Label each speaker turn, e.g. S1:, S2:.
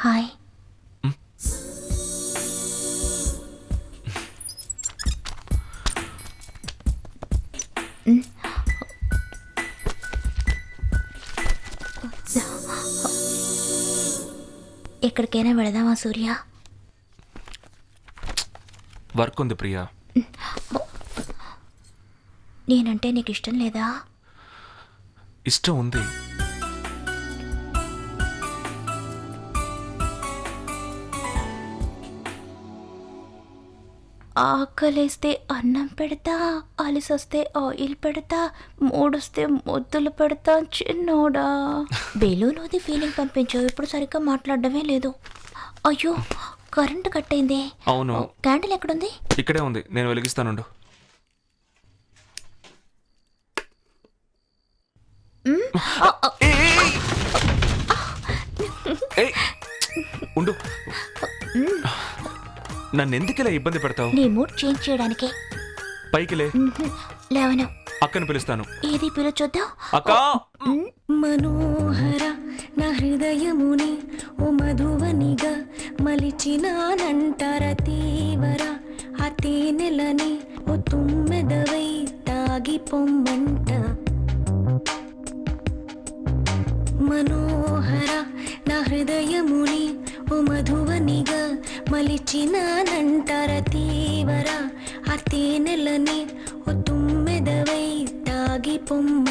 S1: Hi. ఎక్కడికైనా వెళదామా సూర్య?
S2: Work ఉంది ప్రియా.
S1: నేనంటే నీకు ఇష్టం లేదా?
S2: ఇష్టం ఉంది.
S1: ఆకలేస్తే అన్నం పెడతా, అలిసొస్తే ఆయిల్ పెడతా, మూడొస్తే ముద్దులు పెడతా చిన్నోడా. బెలూనోది ఫీలింగ్ పంపించావు, ఇప్పుడు సరిగ్గా మాట్లాడడమే లేదు. అయ్యో కరెంట్ కట్ అయింది.
S2: అవును.
S1: క్యాండిల్ ఎక్కడుంది?
S2: ఇక్కడే ఉంది, నేను వెలిగిస్తానుండు. ఉండు. నన్ను ఎందుకు ఇలా ఇబ్బంది పెడతావు?
S1: నీ మూడ్ చేంజ్ చేయడానికే.
S2: పైకి లే.
S1: లేవను.
S2: అక్కను పిలుస్తాను.
S1: ఏది పిలుచొద్దా?
S2: అక్క.
S3: మనోహర నా హృదయముని ఓ మధువనిగా మలిచినానంటర తీవర ఆ తేనెలని ఓ తుమ్మెదవై తాగి పొమ్మంట. మనోహర నా హృదయముని ఓ మధువనిగా మలిచినానంటర తీవర ఆ తేనెలని ఓ తుమ్మెదవై తాగి పొమ్మ.